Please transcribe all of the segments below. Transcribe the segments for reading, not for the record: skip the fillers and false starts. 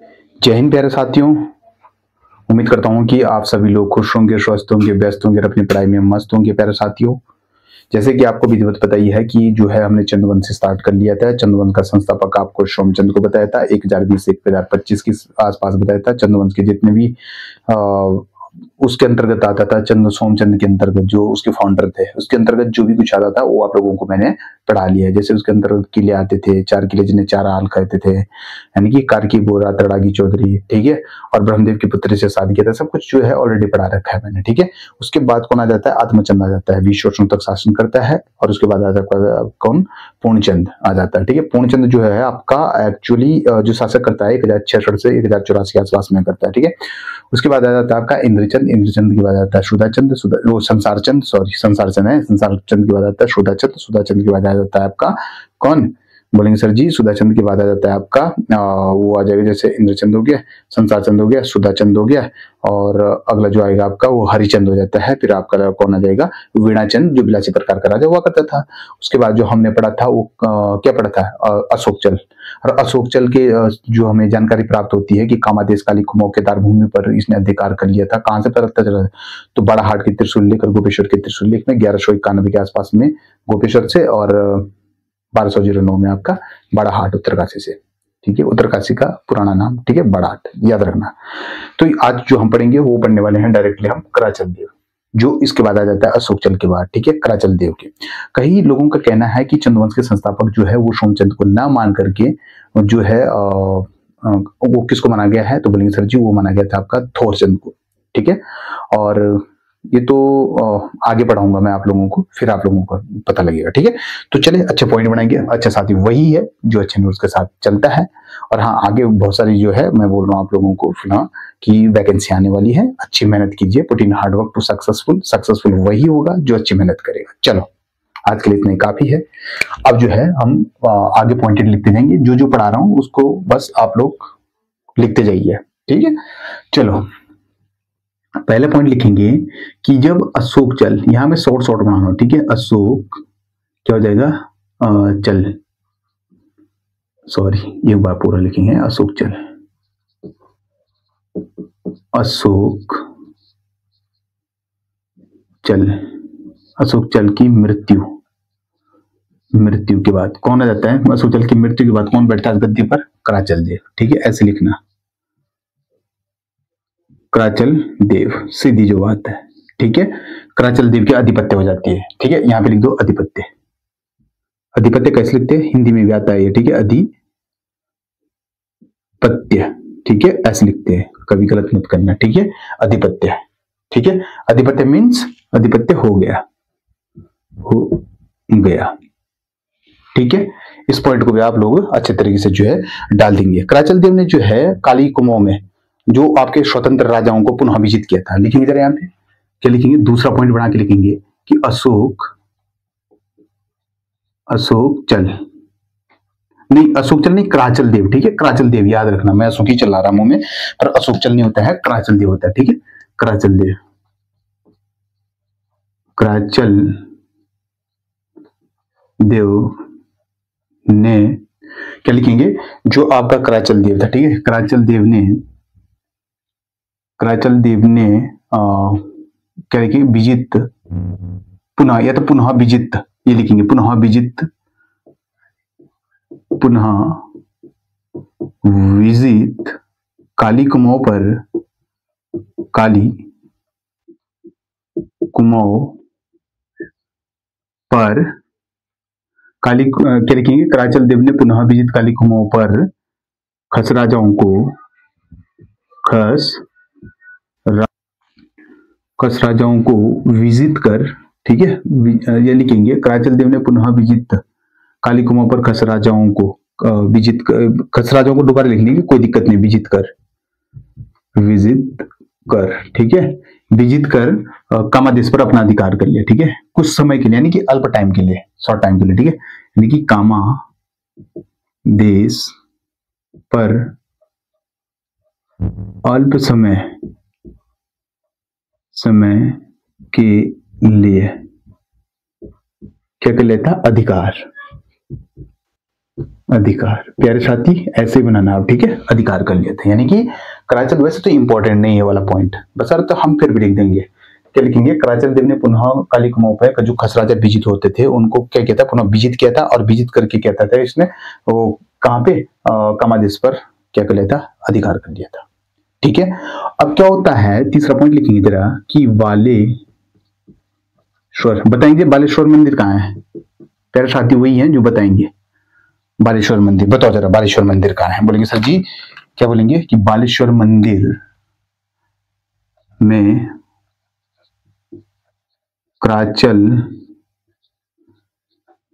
जय हिंद प्यारे साथियों। उम्मीद करता हूं कि आप सभी लोग खुश होंगे, स्वस्थ होंगे, व्यस्त होंगे और अपनी पढ़ाई में मस्त होंगे। प्यारे साथियों, जैसे कि आपको विधिवत पता ही है कि जो है हमने चंद्रवंश से स्टार्ट कर लिया था। चंद्रवंश का संस्थापक आपको सोमचंद्र को बताया था। 1020 से 1025 के आसपास बताया था। चंद्रवंश के जितने भी उसके अंतर्गत आता था, चंद्र सोमचंद्र के अंतर्गत जो उसके फाउंडर थे, उसके अंतर्गत जो भी कुछ आता था वो आप लोगों को मैंने पढ़ा लिया है। जैसे उसके अंतर्गत किले आते थे, 4 किले जिन्हें 4 हाल कहते थे, यानी कि कार्की, बोरा, तड़ागी, चौधरी, ठीक है, और ब्रह्मदेव की पुत्री से शादी किया था। सब कुछ जो है ऑलरेडी पढ़ा रखा है मैंने, ठीक है। उसके बाद कौन आ जाता है? आत्मचंद आ जाता है, 20 वर्षों तक शासन करता है। और उसके बाद आ जाता है कौन? पूर्णचंद आ जाता है, ठीक है। पूर्णचंद जो है आपका एक्चुअली जो शासक करता है 1066 से 1084 के आसपास में करता है, ठीक है। उसके बाद आ जाता है आपका इंद्रचंद। इंद्रचंद के बाद आता है सुधाचंद, वो संसार चंद, सॉरी संसार चंद है। संसार चंद के बाद आता है सुधाचंद। सुधाचंद के बाद आ जाता है आपका कौन? बोलेंगे सर जी। सुधाचंद के बाद आ जाता है आपका वो आ जाएगा, जैसे इंद्रचंद हो गया, संसार चंद हो गया, सुधाचंद हो गया, और अगला जो आएगा आपका वो हरिचंद हो जाता है। फिर आपका कौन आ जाएगा? वीणाचंद, जो बिलासी प्रकार का राजा हुआ करता था। उसके बाद जो हमने पढ़ा था वो क्या पढ़ा था? अशोकचल। और अशोकचल के जो हमें जानकारी प्राप्त होती है कि कामादेश काली कुमाऊं के दार भूमि पर इसने अधिकार कर लिया था। कहां से पता चला? तो बड़ाहाट के त्रिशूल लेख और गोपेश्वर के त्रिशूल लेख में 1191 के आसपास में गोपेश्वर से, और 1209 में आपका बड़ाहाट उत्तरकाशी से, ठीक है। उत्तरकाशी का पुराना नाम, ठीक है, बड़ाहाट, याद रखना। तो आज जो हम पढ़ेंगे वो पढ़ने वाले हैं डायरेक्टली हम कराचल देव, जो इसके बाद आ जाता है अशोकचल के बाद, ठीक है, कराचल देव के। कई लोगों का कहना है कि चंद्रवंश के संस्थापक जो है वो सोमचंद को ना मान करके जो है वो किसको माना गया है? तो बोलेंगे सर जी वो माना गया था आपका थोरचंद को, ठीक है। और ये तो आगे पढ़ाऊंगा मैं आप लोगों को, फिर आप लोगों को पता लगेगा, ठीक है। तो चले अच्छे पॉइंट बनाएंगे। अच्छा साथी वही है जो अच्छे न्यूज के साथ चलता है। और हाँ, आगे बहुत सारी जो है मैं बोल रहा हूँ आप लोगों को फिलहाल कि वैकेंसी आने वाली है। अच्छी मेहनत कीजिए, put in hard work to successful. Successful वही होगा जो अच्छी मेहनत करेगा। चलो आज के लिए इतना ही काफी है। अब जो है हम आगे पॉइंटेड लिखते जाएंगे। जो जो पढ़ा रहा हूँ उसको बस आप लोग लिखते जाइए, ठीक है। चलो पहले पॉइंट लिखेंगे कि जब अशोकचल, यहां में शॉर्ट शॉर्ट बनाना, ठीक है। अशोक क्या हो जाएगा? चल, सॉरी एक बार पूरा लिखेंगे। अशोकचल, अशोक चल, अशोकचल की मृत्यु, मृत्यु के बाद कौन आ जाता है? अशोकचल की मृत्यु के बाद कौन बैठता है गद्दी पर? कराचल देव, ठीक है। ऐसे लिखना, कराचल देव, सीधी जो बात है, ठीक है। कराचल देव की अधिपत्य हो जाती है, ठीक है। यहां पे लिख दो अधिपत्य। अधिपत्य कैसे लिखते हैं? हिंदी में भी आता है ये, ठीक है। अधिपत्य, ठीक है, ऐसे लिखते हैं, कभी गलत मत करना, ठीक है। अधिपत्य, ठीक है। अधिपत्य मीन्स अधिपत्य हो गया, हो गया, ठीक है। इस पॉइंट को भी आप लोग अच्छे तरीके से जो है डाल देंगे। कराचल देव ने जो है काली कुमाऊं में जो आपके स्वतंत्र राजाओं को पुनः विजित किया था। लिखेंगे जरा यहां पे, क्या लिखेंगे? दूसरा पॉइंट बना के लिखेंगे कि अशोक, अशोकचल नहीं, अशोकचल नहीं, कराचल देव, ठीक है। कराचल देव याद रखना, मैं अशोक ही चला रहा मुंह में, पर अशोकचल नहीं होता है, कराचल देव होता है, ठीक है। कराचल देव, कराचल देव ने क्या लिखेंगे? जो आपका कराचल देव था, ठीक है। कराचल देव ने, कराचल देव ने क्या लिखेंगे? विजित, पुनः, या तो पुनः विजित, ये लिखेंगे पुनः विजित, पुनः विजित काली कुमाऊं पर, काली कुमाऊं पर, काली क्या लिखेंगे? कराचल देव ने पुनः विजित काली कुमाऊं पर खस राजाओं को, खस राजाओं को विजित कर, ठीक है। ये लिखेंगे कराचल देव ने पुनः विजित काली कुमाऊं पर खस राजाओं को विजित, खस राजाओं को दोबारा लिख लेंगे, कोई दिक्कत नहीं, विजित कर, विजित कर, ठीक है। विजित कर कामादेश पर अपना अधिकार कर लिया, ठीक है, कुछ समय के लिए, यानी कि अल्प टाइम के लिए, शॉर्ट टाइम के लिए, ठीक है। यानी कि कामा देश पर अल्प समय, समय के लिए क्या कर लेता? अधिकार, अधिकार। प्यारे साथी ऐसे ही बनाना आप, ठीक है, अधिकार कर लिया था, यानी कि कराचल वैसे तो इंपॉर्टेंट नहीं है वाला पॉइंट, बस तो हम फिर भी लिख देंगे। क्या लिखेंगे? कराचल देव ने पुनः काली कुमाऊं जो खस राजा विजित होते थे उनको क्या किया था? पुनः विजित किया था, और विजित करके क्या था इसने, वो कहां पे, कामादेश पर क्या कर लिया था? अधिकार कर लिया था। ठीक है, अब क्या होता है, तीसरा पॉइंट लिखेंगे जरा कि बालेश्वर, बताएंगे बालेश्वर मंदिर कहाँ है? प्यारे साथी वही है जो बताएंगे बालेश्वर मंदिर। बताओ जरा बालेश्वर मंदिर कहाँ है? बोलेंगे सर जी, क्या बोलेंगे कि बालेश्वर मंदिर में कराचल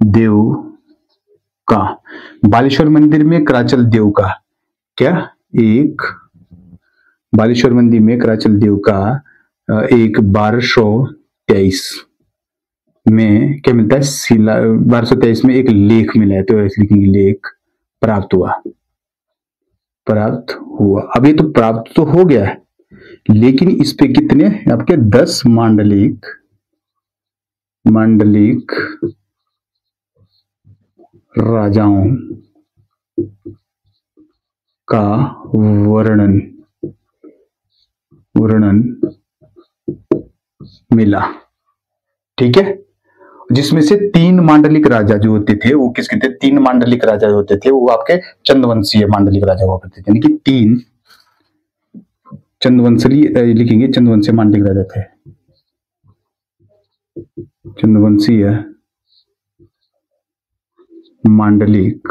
देव का, बालेश्वर मंदिर में कराचल देव का क्या, एक बालेश्वर मंदिर में कराचल देव का एक 1223 में क्या मिलता है? शिला 1223 में एक लेख मिला है, तो ऐसे लिखेंगे लेख प्राप्त हुआ, प्राप्त हुआ। अब ये तो प्राप्त तो हो गया है, लेकिन इस पे कितने आपके 10 मांडलिक राजाओं का वर्णन मिला। ठीक है, जिसमें से 3 मांडलिक राजा जो होते थे वो किसके थे? 3 मांडलिक राजा जो होते थे वो आपके चंद्रवंशीय मांडलिक राजा हुआ करते थे, यानी कि 3 चंद्रवंशीय लिखेंगे, चंद्रवंशीय मांडलिक राजा थे, चंद्रवंशीय मांडलिक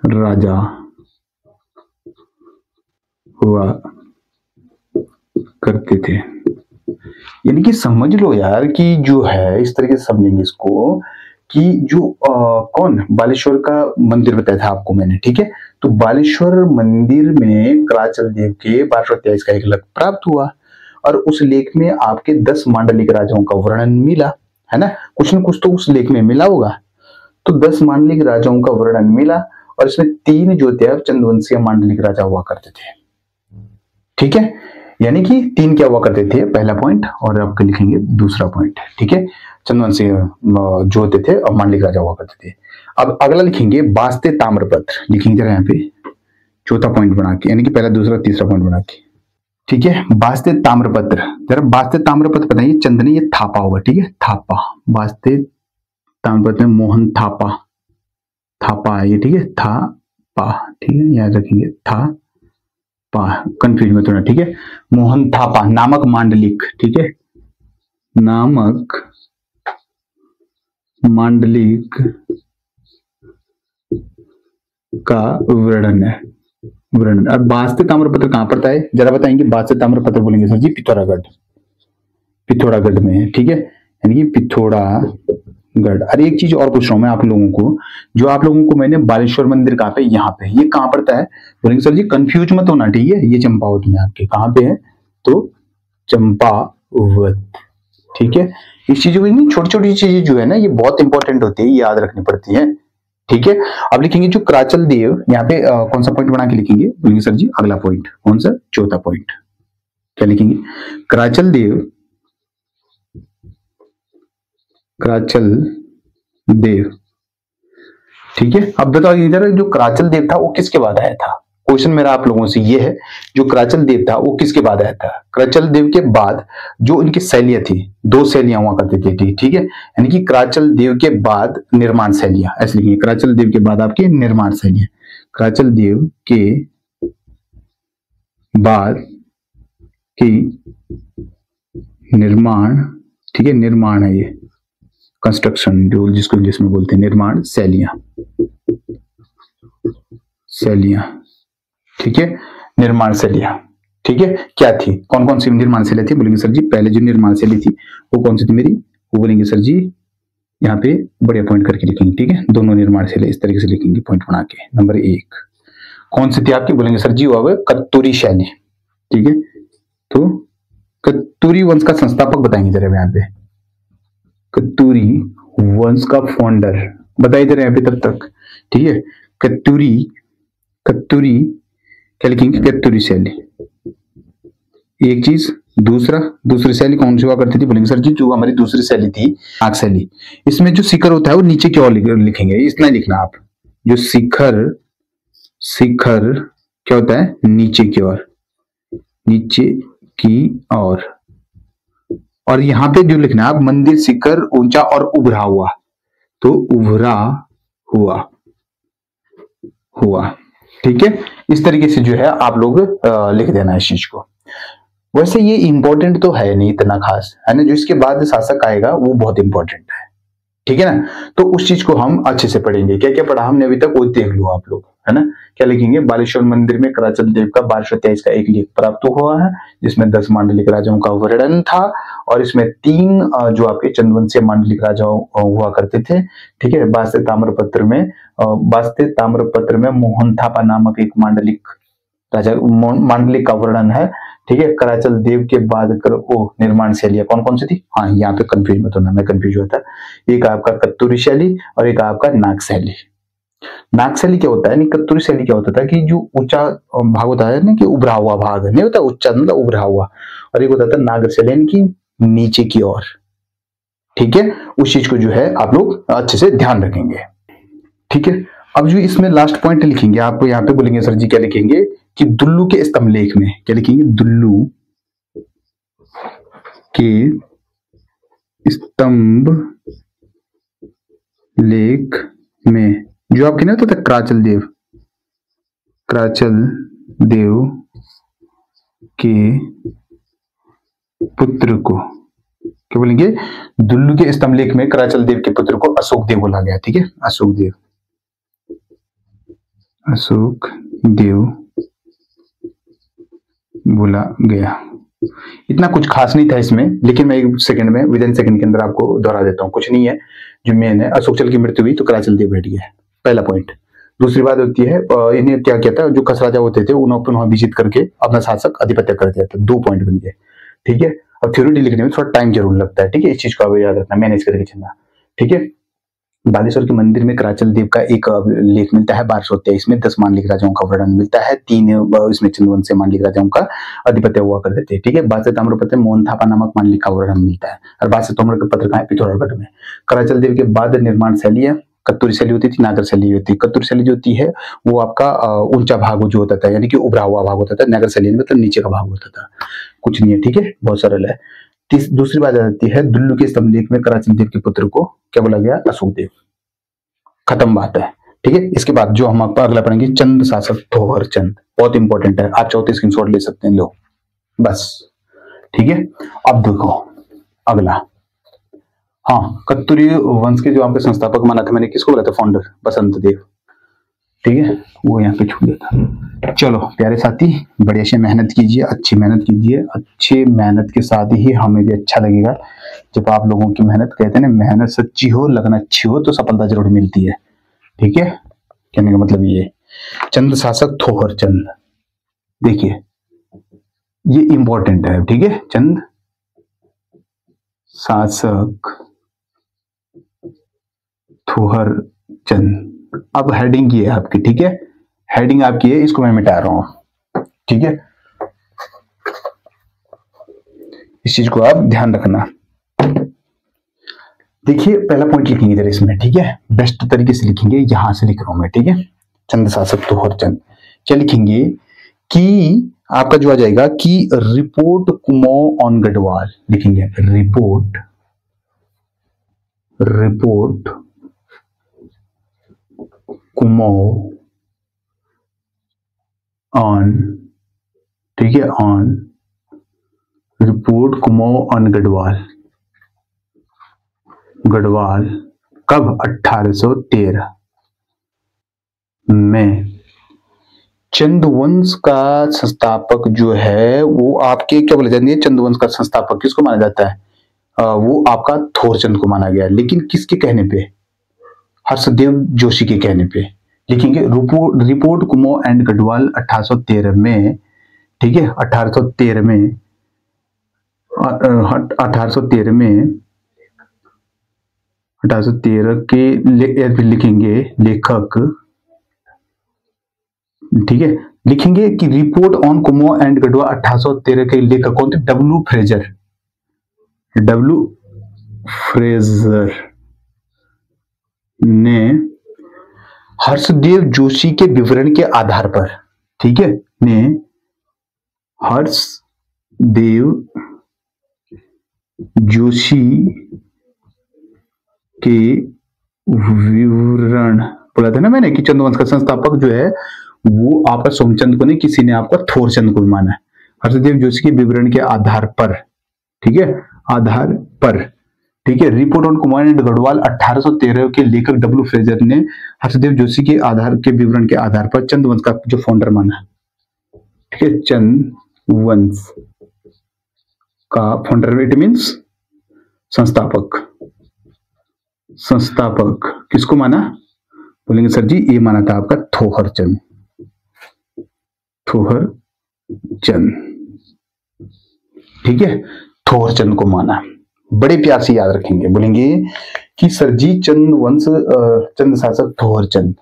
राजा हुआ करते थे। यानी कि समझ लो यार कि जो है इस तरीके से समझेंगे इसको कि जो कौन बालेश्वर का मंदिर बताया था आपको मैंने, ठीक है, तो बालेश्वर मंदिर में कराचल देव के 1223 का एक लेख प्राप्त हुआ, और उस लेख में आपके 10 मांडलिक राजाओं का वर्णन मिला, है ना, कुछ न कुछ तो उस लेख में मिला होगा। तो 10 मांडलिक राजाओं का वर्णन मिला, और इसमें 3 जो थे चंद्रवंशीय मांडलिक राजा हुआ करते थे। ठीक है, यानी कि 3 क्या हुआ करते थे, पहला पॉइंट, और आपके लिखेंगे दूसरा पॉइंट। ठीक है, चंद्रवंशीय जो होते थे और मांडलिक राजा हुआ करते थे। अब अगला लिखेंगे बास्ते ताम्रपत्र, लिखेंगे जरा यहाँ पे चौथा पॉइंट बना के, यानी कि पहला दूसरा तीसरा पॉइंट बना के। ठीक है, बास्ते ताम्रपत्र, जरा बास्ते ताम्रपत्र बताइए, चंदनी ये थापा होगा, ठीक है, थापा, बास्ते ताम्रपत्र में मोहन थापा है ये, ठीक है, थापा, ठीक है, याद रखेंगे था कंफ्यूज मत होना, ठीक है, मोहन थापा नामक मांडलिक, ठीक है, नामक मांडलिक का वर्णन है, वर्णन। अब बास्ते ताम्रपत्र कहां पड़ता है जरा बताएंगे? बास्ते ताम्रपत्र बोलेंगे सर जी पिथौरागढ़ में है, ठीक है, यानी कि पिथौरागढ़। अरे एक चीज और पूछ रहा हूं मैं आप लोगों को, जो आप लोगों को मैंने बालेश्वर मंदिर कहां पे, यहाँ पे, ये कहां पड़ता है? बोलेंगे सर जी कंफ्यूज मत होना, ठीक है, ये चंपावत में आपके कहां पे है? तो चंपावत, ठीक है। इस चीजों में छोटी छोटी चीजें जो है ना ये बहुत इंपॉर्टेंट होती है, याद रखनी पड़ती है, ठीक है। अब लिखेंगे जो कराचल देव, यहाँ पे कौन सा पॉइंट बना के लिखेंगे? बोलेंगे सर जी अगला पॉइंट, कौन सा? चौथा पॉइंट। क्या लिखेंगे? कराचल देव, ठीक है। अब बताओ जरा, जो कराचल देव था वो किसके बाद आया था? क्वेश्चन मेरा आप लोगों से ये है, जो कराचल देव था वो किसके बाद आया था? कराचल देव के बाद जो इनकी शैलियां थी, 2 शैलियां हुआ करती थी, ठीक है, यानी कि कराचल देव के बाद निर्माण शैलियां, ऐसे लिखिए, कराचल देव के बाद आपके निर्माण शैलियां, कराचल देव के बाद की निर्माण, ठीक है, निर्माण है ये, कंस्ट्रक्शन जो जिसको इंग्लिश में बोलते हैं, निर्माण शैलियां, ठीक है, निर्माण शैलियां, ठीक है, क्या थी, कौन कौन सी निर्माण शैली थी? बोलेंगे सर जी पहले जो निर्माण शैली थी वो कौन सी थी मेरी? वो बोलेंगे सर जी यहाँ पे बढ़िया पॉइंट करके लिखेंगे, ठीक है, दोनों निर्माण शैली इस तरीके से लिखेंगे पॉइंट बना के। नंबर 1 कौन सी थी आपकी? बोलेंगे सर जी वो कत्तूरी शैली, ठीक है, तो कत्तूरी वंश का संस्थापक बताएंगे जरा यहाँ पे, कत्तूरी वंश का फाउंडर बताइए जरा यहाँ पे तब तक, ठीक है, कत्तूरी क्या लिखेंगे? कत्तूरी शैली, एक चीज दूसरा, दूसरी शैली कौन सी हुआ करती थी? बोलेंगे सर जी जो हमारी दूसरी शैली थी नाग शैली, इसमें जो शिखर होता है वो नीचे की ओर लिखेंगे, इतना लिखना आप। जो शिखर, शिखर क्या होता है? नीचे की ओर, नीचे की ओर। और यहाँ पे जो लिखना है आप, मंदिर शिखर ऊंचा और उभरा हुआ, तो उभरा हुआ, हुआ। ठीक है, इस तरीके से जो है आप लोग लिख देना इस चीज को। वैसे ये इंपॉर्टेंट तो है नहीं इतना खास, है ना, जो इसके बाद शासक आएगा वो बहुत इंपॉर्टेंट है। ठीक है ना, तो उस चीज को हम अच्छे से पढ़ेंगे। क्या क्या पढ़ा हमने अभी तक वो देख लो आप लोग, है ना। क्या लिखेंगे? बालेश्वर मंदिर में कराचल देव का 1223 का एक लेख प्राप्त हुआ है, जिसमें 10 मांडलिक राजाओं का वर्णन था, और इसमें 3 जो आपके चंद्रवंशीय मांडलिक राजा हुआ करते थे। ठीक है, वास्ते ताम्रपत्र में, वास्ते ताम्रपत्र में मोहन थापा नामक एक मांडलिक राजा, मांडलिक का वर्णन है। ठीक है, कराचल देव के बाद निर्माण शैलियां कौन कौन सी थी? हाँ, यहाँ पे कंफ्यूज मत होना, मैं कंफ्यूज होता। एक आपका कत्तूरी शैली और एक आपका नाग शैली। नाग शैली क्या होता है, नहीं कत्तूरी शैली क्या होता था कि जो ऊंचा भाग होता है ना, कि उभरा हुआ भाग नहीं होता, उच्चा मतलब उभरा हुआ, और एक होता था नागर शैली यानी कि नीचे की ओर। ठीक है, उस चीज को जो है आप लोग अच्छे से ध्यान रखेंगे। ठीक है, अब जो इसमें लास्ट पॉइंट लिखेंगे आप यहाँ पे, बोलेंगे सर जी क्या लिखेंगे कि दुल्लू के स्तंभ लेख में, क्या लिखेंगे? दुल्लू के स्तंभ लेख में जो आपके ना होता था कराचल देव, कराचल देव के पुत्र को क्या बोलेंगे? दुल्लू के स्तंभ लेख में कराचल देव के पुत्र को अशोक देव बोला गया। ठीक है, अशोक देव, अशोक देव बोला गया। इतना कुछ खास नहीं था इसमें, लेकिन मैं एक सेकंड में, विद इन सेकंड के अंदर आपको दोहरा देता हूँ। कुछ नहीं है, जो मेन है, अशोक चल की मृत्यु हुई तो कराचल देव बैठ गया, पहला पॉइंट। दूसरी बात होती है इन्हें क्या कहता है, जो खस राजा होते थे उन्हें पुनः विजित करके अपना शासक अधिपत्य कर दिया था। 2 पॉइंट बन गए। ठीक है, अब थ्योरी लिखने में थोड़ा टाइम जरूर लगता है। ठीक है, इस चीज को याद रखना, मैनेज करके चलना। ठीक है, बालेश्वर के मंदिर में कराचल देव का एक लेख मिलता है 1223 में, 10 मांडलिक राजाओं का वर्णन मिलता है, 3 इसमें चंद्रवंशीय मांडलिक राजाओं का अधिपत्य हुआ करते थे। ठीक है, बासे ताम्रपत्र में मोहन थापा नामक मांडलिक का वर्णन मिलता है, और बासे ताम्रपत्र का है पिथौरागढ़ में। कराचल देव के बाद निर्माण शैली है, कत्तूरी शैली होती थी, नागर शैली होती है। कत्तूरी शैली जो होती है वो आपका ऊंचा भाग जो होता था, यानी कि उभरा हुआ भाग होता था। नागर शैली मतलब नीचे का भाग होता था। कुछ नहीं है, ठीक है, बहुत सरल है। दूसरी बात आती है, दुल्लू के स्तंभ लेख में कराचल देव के पुत्र को क्या बोला गया? अशोक देव। खत्म बात है। ठीक है, इसके बाद जो हम आपका अगला पढ़ेंगे, चंद शासक थोहर चंद, बहुत इंपॉर्टेंट है, आप 34 स्क्रीनशॉट ले सकते हैं, लो बस। ठीक है, अब देखो अगला, हाँ, कत्तूरी वंश के जो आपके संस्थापक माना था मैंने, किसको बोला था? फाउंडर बसंत देव। ठीक है, वो यहाँ पे छू गया था। चलो प्यारे साथी, बढ़िया से मेहनत कीजिए, अच्छी मेहनत कीजिए। अच्छी मेहनत के साथ ही हमें भी अच्छा लगेगा जब आप लोगों की मेहनत, कहते हैं ना, मेहनत सच्ची हो, लगन अच्छी हो तो सफलता जरूर मिलती है। ठीक है, कहने का मतलब ये। चंद शासक थोहर चंद, देखिए ये इंपॉर्टेंट है। ठीक है, चंद शासक थोहर चंद। अब हेडिंग ये है आपकी, ठीक है, हेडिंग आपकी है, इसको मैं मिटा रहा हूं। ठीक है, इस चीज को आप ध्यान रखना। देखिए पहला पॉइंट लिखेंगे इधर इसमें, ठीक है, बेस्ट तरीके से लिखेंगे, यहां से लिख रहा हूं मैं। ठीक है, चंद शासक थोहर चंद, क्या लिखेंगे कि आपका जो आ जाएगा कि रिपोर्ट कुमाऊं ऑन गढ़वाल, लिखेंगे रिपोर्ट, रिपोर्ट कुमाऊं ऑन, ठीक है, on, report Kumaon on Garhwal, Garhwal कब? 1813 में। चंदवंश का संस्थापक जो है वो आपके क्या बोले जाते हैं, चंदवंश का संस्थापक किसको माना जाता है? वो आपका थोरचंद को माना गया, लेकिन किसके कहने पे? हर्षदेव जोशी के कहने पे। लिखेंगे रिपोर्ट कुमाऊं एंड गढ़वाल 1813 में। ठीक है, 1813 में, 1813 में, 1813 के लिखेंगे लेखक, ठीक है, लिखेंगे कि report on Cuomo and Garhwa 1813 के लेखक कौन थे? W Fraser. डब्ल्यू फ्रेजर ने हर्षदेव जोशी के विवरण के आधार पर, ठीक है, ने हर्षदेव जोशी के विवरण बोला था ना मैंने कि चंद्रवंश का संस्थापक जो है वो आपका सोमचंद को नहीं, किसी ने आपका थोरचंद को माना है। हर्षदेव जोशी के विवरण के आधार पर, ठीक है, आधार पर, ठीक है, report on Kumar and Garhwal 1813 के लेखक डब्ल्यू फ्रेजर ने हर्षदेव जोशी के आधार के विवरण के आधार पर चंद्रवंश का जो फाउंडर माना, ठीक है, चंद्रवंश का फाउंडर, इट मीन्स संस्थापक। संस्थापक किसको माना? बोलेंगे सर जी ये माना था आपका थोहरचंद। थोहरचंद, ठीक है, थोहरचंद को माना। बड़े प्यार से याद रखेंगे, बोलेंगे कि सर जी चंद्रवंश चंद्र शासक थोहरचंद।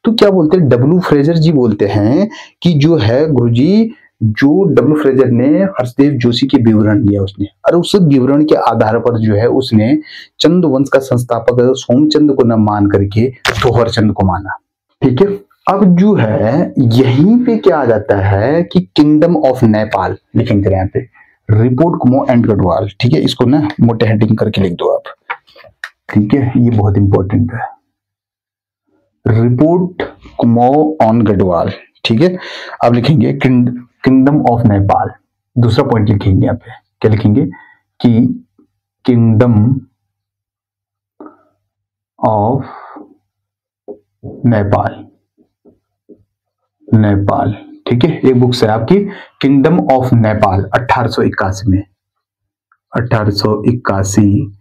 तो क्या बोलते हैं? डब्ल्यू फ्रेजर जी बोलते हैं कि जो है गुरुजी, जो डब्ल्यू फ्रेजर ने हर्षदेव जोशी के विवरण लिया उसने, और उस विवरण के आधार पर जो है उसने चंद्रवंश का संस्थापक सोमचंद को न मान करके थोहरचंद को माना, ठीक है। अब जो है यहीं पे क्या आ जाता है कि किंगडम ऑफ नेपाल लिखेंगे यहाँ पे, रिपोर्ट कुमो एंड गढ़वाल, ठीक है, इसको ना मोटे हेडिंग करके लिख दो आप, ठीक है, ये बहुत इंपॉर्टेंट है। रिपोर्ट कुमो ऑन गढ़वाल, ठीक है। अब लिखेंगे किंगडम ऑफ नेपाल। दूसरा पॉइंट लिखेंगे यहाँ पे, क्या लिखेंगे कि किंगडम ऑफ नेपाल, नेपाल, ठीक है। एक बुक है आपकी किंगडम ऑफ नेपाल 1881 में, 1881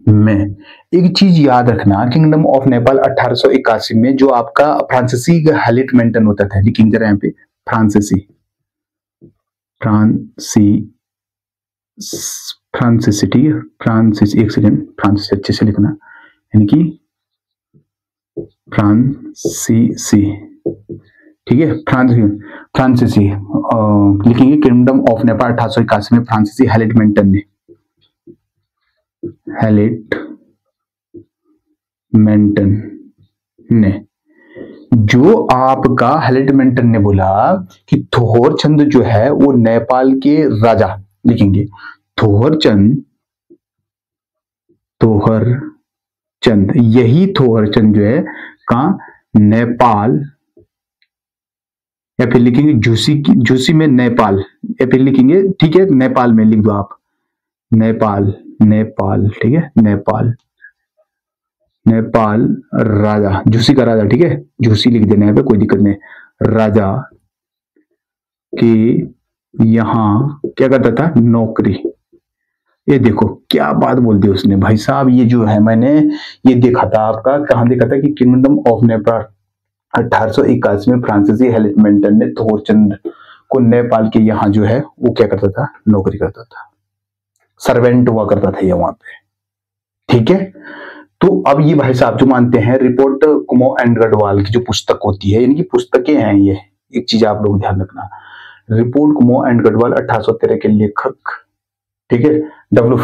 में। एक चीज याद रखना, किंगडम ऑफ नेपाल 1881 में जो आपका फ्रांसीसी हैलिट मेंटन होता था, लिखेंगे जरा यहाँ पे फ्रांसीसी, फ्रांसीसी, ठीक है, फ्रांसिस, एक सेकेंड, फ्रांसिस अच्छे से लिखना, यानी कि फ्रांसीसी, ठीक है, फ्रांसीसी लिखेंगे किंगडम ऑफ नेपाल 1881 में फ्रांसीसी हैलिट मेंटन ने, हैलिट मेंटन ने, जो आपका हैलिट मेंटन ने बोला कि थोहरचंद जो है वो नेपाल के राजा, लिखेंगे थोहरचंद, थोहरचंद, यही थोहरचंद जो है कहां? नेपाल, या फिर लिखेंगे जोशी में नेपाल, या फिर लिखेंगे, ठीक है, नेपाल में लिख दो आप, नेपाल, नेपाल, ठीक है, नेपाल, नेपाल राजा, जोशी का राजा, ठीक है, जोशी लिख देना है पे, कोई दिक्कत नहीं। राजा के यहां क्या करता था? नौकरी। ये देखो क्या बात बोल दी उसने भाई साहब, ये जो है मैंने ये देखा था आपका, कहां देखा था कि किंगडम ऑफ नेपाल 1881 में फ्रांसीसी हैलिट मेंटन ने थोहरचंद को नेपाल के यहाँ जो है वो क्या करता था? नौकरी करता था, सर्वेंट हुआ करता था ये वहां पे, ठीक है। तो अब ये भाई साहब जो मानते हैं रिपोर्ट कुमो एंड गढ़वाल की जो पुस्तक होती है, यानी कि पुस्तकें हैं ये, एक चीज आप लोग ध्यान रखना, रिपोर्ट कुमो एंड गढ़वाल 1813 के लेखक, ठीक है, डब्ल्यू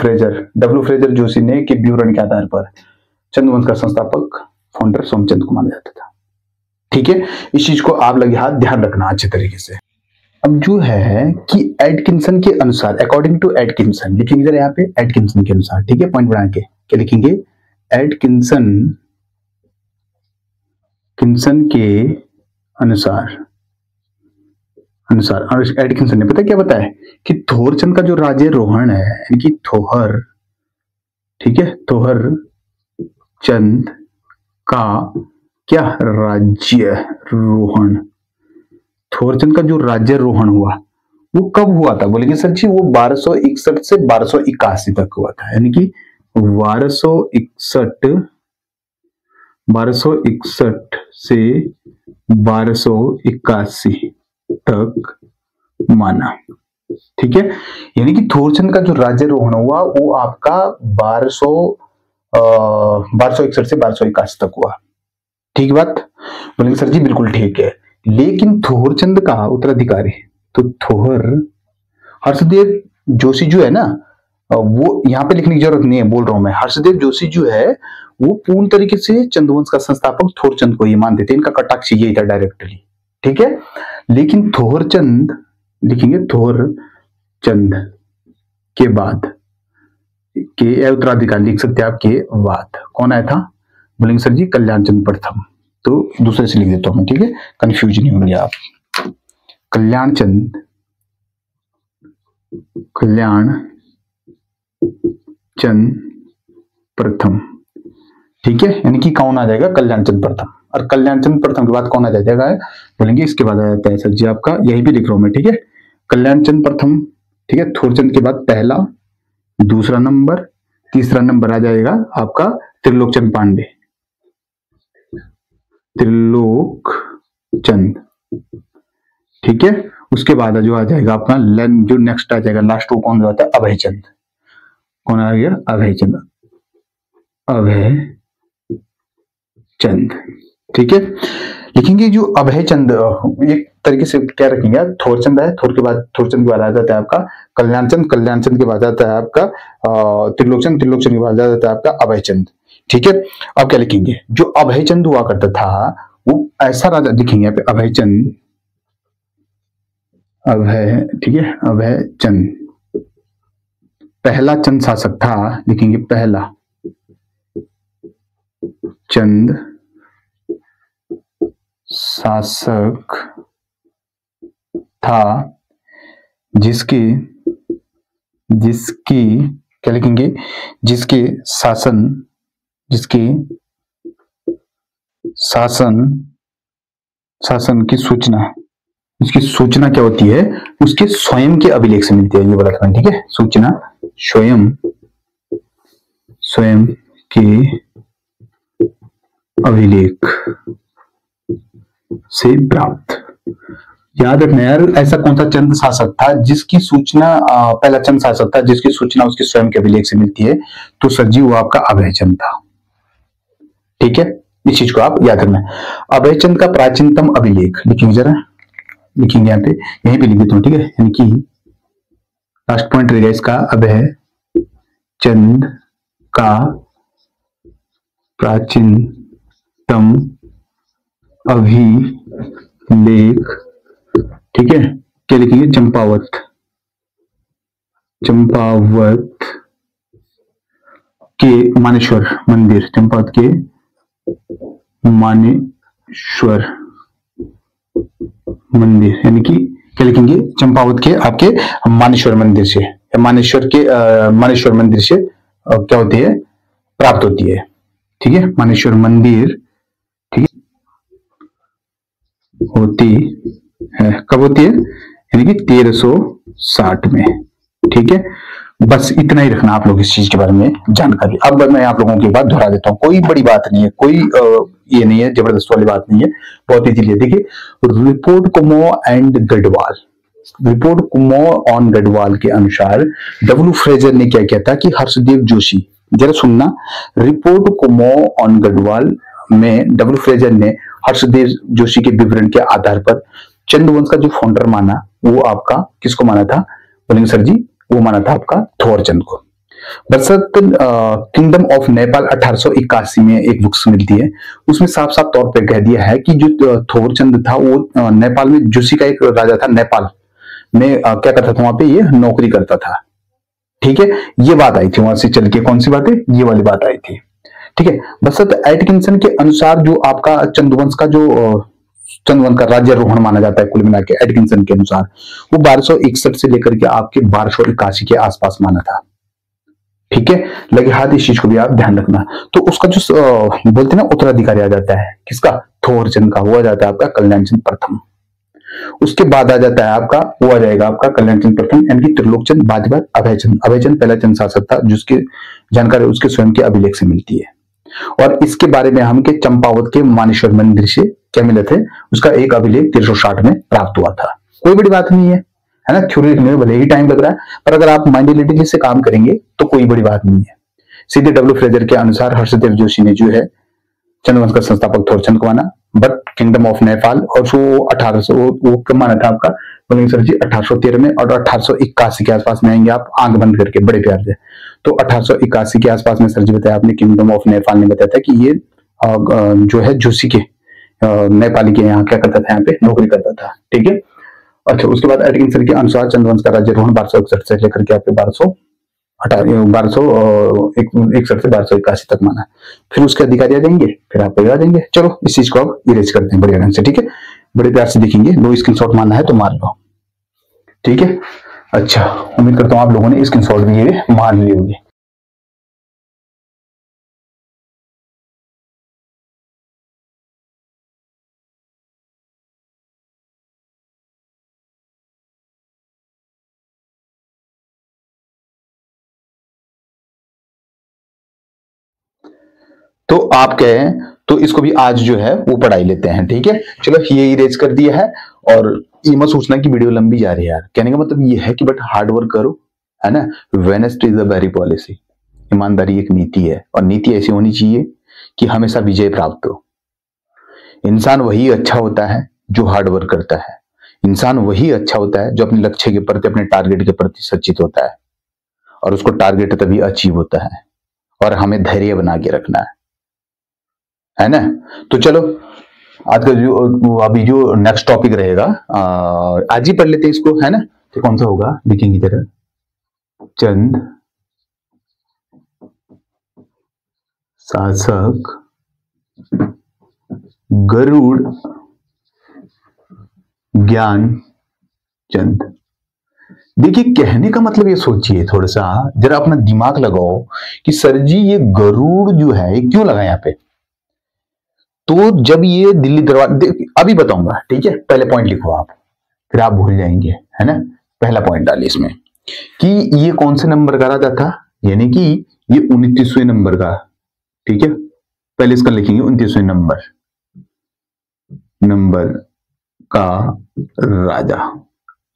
फ्रेजर जोशी ने के विवरण के आधार पर चंद्रवंश का संस्थापक फाउंडर सोमचंद को माना जाता था, ठीक है। इस चीज को आप लोग यहाँ ध्यान रखना अच्छे तरीके से। अब जो है कि एटकिंसन के अनुसार, अकॉर्डिंग टू एटकिंसन, लिखेंगे यहाँ पे एटकिंसन के अनुसार, ठीक है, पॉइंट बना के क्या लिखेंगे? एटकिंसन के अनुसार एटकिंसन ने पता क्या बताया कि थोहरचंद का जो राज्यारोहण है, यानी कि थोहर, ठीक है, थोहरचंद का क्या राज्यारोहण, थोरचंद का जो राज्यारोहण हुआ वो कब हुआ था? बोलेंगे सर जी वो 1261 से 1281 तक हुआ था, यानी कि 1261 से 1281 तक माना, ठीक है। यानी कि थोरचंद का जो राज्यारोहण हुआ वो आपका 1261 से 1281 तक हुआ, ठीक बात? बोलेंगे सर जी बिल्कुल ठीक है, लेकिन थोरचंद का उत्तराधिकारी, तो हर्षदेव जोशी जो है ना, वो यहाँ पे लिखने की जरूरत नहीं है, बोल रहा हूं मैं। हर्षदेव जोशी जो है वो पूर्ण तरीके से चंद्रवंश का संस्थापक थोरचंद को ही मानते थे, इनका कटाक्ष यही था डायरेक्टली, ठीक है। लेकिन थोरचंद लिखेंगे, थोरचंद के बाद के उत्तराधिकारी लिख सकते हैं आप, के बाद कौन आया था, बोलेंगे सर जी कल्याणचंद प्रथम, तो दूसरे से लिख देता हूं मैं, ठीक है, कंफ्यूज नहीं होंगे आप। कल्याणचंद प्रथम, ठीक है, यानी कि कौन आ जाएगा, कल्याणचंद प्रथम। और कल्याणचंद प्रथम के बाद कौन आ जाएगा, बोलेंगे इसके बाद आ जाता है सर जी आपका, यही भी लिख रहा हूं मैं, ठीक है, कल्याणचंद प्रथम, ठीक है। थोरचंद के बाद पहला, दूसरा नंबर, तीसरा नंबर आ जाएगा आपका त्रिलोकचंद पांडे, त्रिलोकचंद, ठीक है। उसके बाद जो आ जाएगा अपना जो नेक्स्ट आ जाएगा लास्ट, वो कौन जाता है, अभयचंद। कौन आ गया, अभयचंद, अभयचंद, ठीक है। लिखेंगे जो अभयचंद, एक तरीके से क्या रखेंगे, थोरचंद है, थोरचंद के बाद आ जाता है आपका कल्याणचंद, कल्याणचंद के बाद आता है आपका त्रिलोकचंद, त्रिलोकचंद के बाद आ जाता है आपका अभयचंद, ठीक है। अब क्या लिखेंगे, जो अभयचंद हुआ करता था वो ऐसा राजा, लिखेंगे यहाँ पे अभयचंद, ठीक है, अभयचंद पहला चंद शासक था, लिखेंगे पहला चंद शासक था, जिसकी क्या लिखेंगे, जिसके शासन की सूचना, उसकी सूचना क्या होती है, उसके स्वयं के अभिलेख से मिलती है, ये बोला था, ठीक है। सूचना स्वयं के अभिलेख से प्राप्त। याद रखना यार, ऐसा कौन सा चंद शासक था जिसकी सूचना, पहला चंद शासक था जिसकी सूचना उसके स्वयं के अभिलेख से मिलती है, तो सर जी वो आपका अभयचंद था, ठीक है। इस चीज को आप याद रखना। अभयचंद का प्राचीनतम अभिलेख लिखेंगे, जरा लिखेंगे यहाँ पे, यहीं पे लिख देता हूँ, ठीक है, यानी कि लास्ट पॉइंट रहेगा इसका, अभयचंद का प्राचीनतम अभिलेख, ठीक है, क्या लिखेंगे, चंपावत के मानेश्वर मंदिर, चंपावत के मानेश्वर मंदिर, यानी कि क्या लिखेंगे, चंपावत के आपके मानेश्वर मंदिर से, मानेश्वर मंदिर से क्या होती है, प्राप्त होती है, ठीक है। मानेश्वर मंदिर, ठीक है, होती है, कब होती है, यानी कि 1360 में, ठीक है। बस इतना ही रखना आप लोग इस चीज के बारे में जानकारी। अब मैं आप लोगों की बात दोहरा देता हूँ, कोई बड़ी बात नहीं है, कोई ये नहीं है, जबरदस्त वाली बात नहीं है, बहुत इजीली है। देखिए, रिपोर्ट कुमो ऑन गढ़वाल के अनुसार डब्ल्यू फ्रेजर ने क्या किया था कि हर्षदेव जोशी, जरा सुनना, रिपोर्ट कुमो ऑन गढ़वाल में डब्ल्यू फ्रेजर ने हर्षदेव जोशी के विवरण के आधार पर चंद्रवंश का जो फाउंडर माना, वो आपका किसको माना था, बोलेंगे सर जी, वो माना था आपका थोरचंद को। बरसत किंगडम ऑफ नेपाल 1881 में एक बुक्स मिलती है, उसमें साफ साफ तौर पे कह दिया है कि जो थोरचंद था वो नेपाल में, जोशी का एक राजा था, नेपाल में क्या करता था, वहां पे ये नौकरी करता था, ठीक है। ये बात आई थी वहां से चल के, कौन सी बात है, ये वाली बात आई थी, ठीक है। बरसत एटकिंसन के अनुसार जो आपका चंद्रवंश का राज्यारोहण माना जाता है, कुल मिला के एटकिंसन के अनुसार वो 1261 से लेकर के आपके 1281 के आसपास माना था, ठीक है। लगे हाथ, इस चीज को भी आप ध्यान रखना। तो उसका जो बोलते हैं ना उत्तराधिकारी आ जाता है, किसका, थोरचंद का, वो आ जाता है आपका कल्याणचंद प्रथम। उसके बाद आ जाता है आपका, वो आ जाएगा आपका कल्याणचंद प्रथम, यानी कि त्रिलोकचंद, बाद अभयचंद पहला चंद शासक था जिसकी जानकारी उसके स्वयं के अभिलेख से मिलती है। और इसके बारे में हम के चंपावत के मानेश्वर मंदिर से क्या मिले थे, उसका एक अभिलेख 1360 में प्राप्त हुआ था। कोई बड़ी बात नहीं है ना, थ्योरी लिखने में भले ही टाइम लग रहा है, पर अगर आप माइंडलिटी से काम करेंगे तो कोई बड़ी बात नहीं है। सीधे डब्ल्यू फ्रेजर के अनुसार हर्षदेव जोशी ने जो है चंद्रवंश का संस्थापक थोरचंद को माना, बट किंगडम ऑफ नेपाल, और वो 1800 वो कब माना था आपका? बोलेंगे सर जी 1813 में, और 1881 के आसपास में आएंगे आप आंख बंद करके बड़े प्यार से। तो 1881 के आसपास में सर जी बताया आपने, किंगडम ऑफ नेपाल ने बताया था कि ये जो है झुसी के नेपाली के यहाँ क्या करता था, यहाँ पे नौकरी करता था। ठीक है, अच्छा उसके बाद एटकिन सर के अनुसार चंद्रवंश का राज्य 1261 से लेकर के आपके 1261 से 1281 तक माना। फिर उसके अधिकारी आ जाएंगे, फिर आपको याद देंगे। चलो इस चीज को आप इरेज करते हैं बढ़िया ढंग से। ठीक है, बड़े प्यार से देखेंगे, लो स्क्रीनशॉट मारना है तो मार लो। ठीक है, अच्छा उम्मीद करता हूं आप लोगों ने स्क्रीनशॉट भी ये मार लिए होंगे। तो आप कहें तो इसको भी आज जो है वो पढ़ाई लेते हैं। ठीक है, चलो ये इरेज कर दिया है। और ये मत सोचना कि वीडियो लंबी जा रही है यार, कहने का मतलब ये है कि बट हार्ड वर्क करो, है ना। वेनेस्टी इज अ वेरी पॉलिसी, ईमानदारी एक नीति है, और नीति ऐसी होनी चाहिए कि हमेशा विजय प्राप्त हो। इंसान वही अच्छा होता है जो हार्ड वर्क करता है। इंसान वही अच्छा होता है जो अपने लक्ष्य के प्रति, अपने टारगेट के प्रति सचेत होता है, और उसको टारगेट तभी अचीव होता है। और हमें धैर्य बना के रखना है ना। तो चलो आज का जो अभी जो नेक्स्ट टॉपिक रहेगा आज ही पढ़ लेते हैं इसको, है ना। तो कौन सा होगा लिखेंगे जरा, चंद शासक गरुड़ ज्ञान चंद। देखिए कहने का मतलब ये सोचिए, थोड़ा सा जरा अपना दिमाग लगाओ कि सर जी ये गरुड़ जो है क्यों लगा यहाँ पे। तो जब ये दिल्ली दरबार, अभी बताऊंगा, ठीक है, पहले पॉइंट लिखो आप, फिर आप भूल जाएंगे, है ना। पहला पॉइंट डालिए इसमें कि ये कौन से नंबर का राजा था, यानी कि ये 29वें नंबर का। ठीक है, पहले इसका लिखेंगे 29वें नंबर का राजा,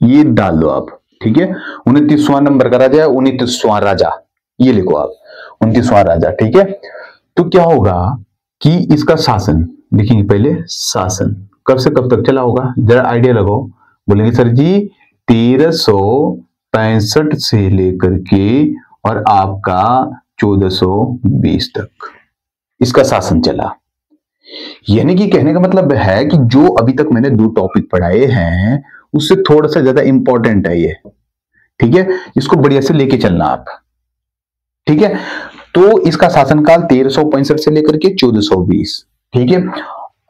ये डाल दो आप। ठीक है, 29वां नंबर का राजा, 29वां राजा, ये लिखो आप 29वां राजा। ठीक है, तो क्या होगा कि इसका शासन लिखेंगे पहले, शासन कब से कब तक चला होगा, जरा आइडिया लगाओ। बोलेंगे सर जी 1365 से लेकर के और आपका 1420 तक इसका शासन चला। यानी कि कहने का मतलब है कि जो अभी तक मैंने 2 टॉपिक पढ़ाए हैं उससे थोड़ा सा ज्यादा इंपॉर्टेंट है ये। ठीक है, इसको बढ़िया से लेके चलना आप। ठीक है, तो इसका शासनकाल 1365 से लेकर के 1420। ठीक है,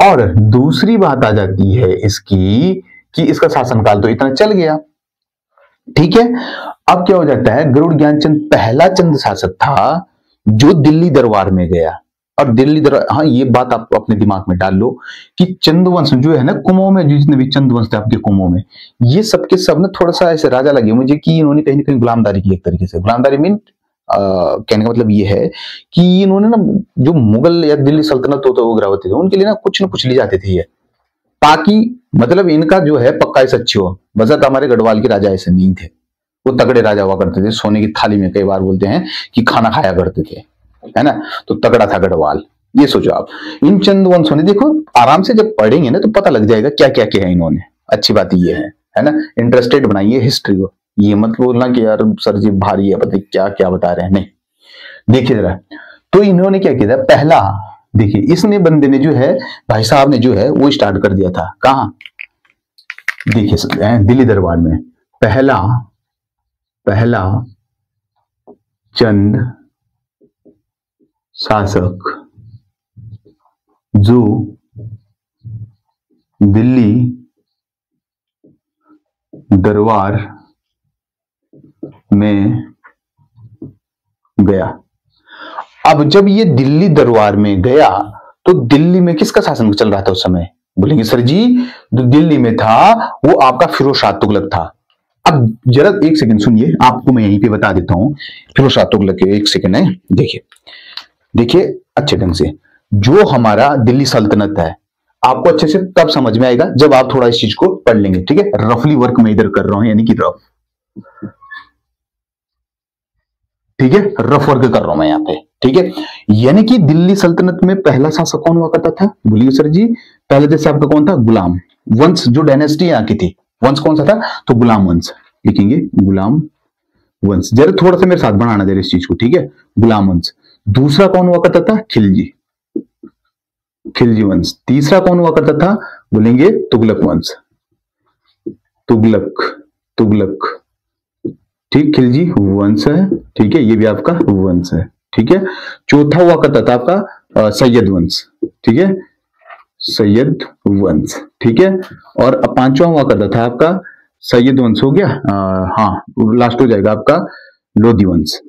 और दूसरी बात आ जाती है इसकी कि इसका शासनकाल तो इतना चल गया। ठीक है, अब क्या हो जाता है, गरुड़ ज्ञानचंद पहला चंद शासक था जो दिल्ली दरबार में गया। और दिल्ली दरबार, हाँ ये बात आप अपने दिमाग में डाल लो कि चंदवंश जो है ना, कुमों में जितने भी चंदवंश थे आपके कुमों में, ये सबके सब ना थोड़ा सा ऐसे राजा लगे मुझे कि इन्होंने कहीं ना कहीं गुलामदारी की। एक तरीके से गुलामदारी मीन कहने का मतलब ये है कि इन्होंने ना जो मुगल या दिल्ली सल्तनत होता वो गिरावते थे, उनके लिए ना कुछ ले जाते थे ये, ताकि मतलब इनका जो है पक्का सच्ची हो। बजट हमारे गढ़वाल के राजा ऐसे नहीं थे, वो तगड़े राजा हुआ करते थे, सोने की थाली में कई बार बोलते हैं कि खाना खाया करते थे, है ना। तो तगड़ा था गढ़वाल, ये सोचो आप। इन चंदवंशों ने, देखो आराम से जब पढ़ेंगे ना तो पता लग जाएगा क्या क्या किया है इन्होंने। अच्छी बात ये है ना, इंटरेस्टेड बनाइए हिस्ट्री को। ये मत बोलना कि यार सर जी भारी है, पता क्या क्या बता रहे हैं, नहीं। देखिए जरा, तो इन्होंने क्या किया था, पहला देखिए इसने बंदे ने जो है, भाई साहब ने जो है वो स्टार्ट कर दिया था कहां, देखिए दिल्ली दरबार में। पहला चंद शासक जो दिल्ली दरबार में गया। अब जब ये दिल्ली दरबार में गया तो दिल्ली में किसका शासन चल रहा था उस समय, बोलेंगे सर जी जो दिल्ली में था वो आपका फिरोज शाह तुगलक था। अब जरा एक सेकंड सुनिए, आपको मैं यहीं पे बता देता हूं फिरोज शाह तुगलक के, एक सेकंड है। देखिए अच्छे ढंग से, जो हमारा दिल्ली सल्तनत है आपको अच्छे से तब समझ में आएगा जब आप थोड़ा इस चीज को पढ़ लेंगे। ठीक है, रफली वर्क मैं इधर कर रहा हूं, यानी कि रफ। ठीक है, रफ वर्क कर रहा हूं मैं यहाँ पे, ठीक है। यानी कि दिल्ली सल्तनत में पहला शासक कौन हुआ करता था, बोलिए सर जी। पहले जैसे आपका कौन था, गुलाम वंश, जो डायनेस्टी यहाँ की थी, वंश कौन सा था, तो गुलाम वंश लिखेंगे, गुलाम वंश। जरा थोड़ा सा मेरे साथ बनाना जरा इस चीज को, ठीक है, गुलाम वंश। दूसरा कौन हुआ करता था, खिलजी, खिलजी वंश। तीसरा कौन हुआ करता था, बोलेंगे तुगलक वंश, तुगलक, तुगलक, ठीक, खिलजी वंश है, ठीक है, ये भी आपका वंश है, ठीक है। चौथा हुआ करता था आपका सैयद वंश, ठीक है, सैयद वंश, ठीक है। और पांचवा हुआ करता था आपका सैयद वंश, हो गया, हाँ, लास्ट हो जाएगा आपका लोधी वंश,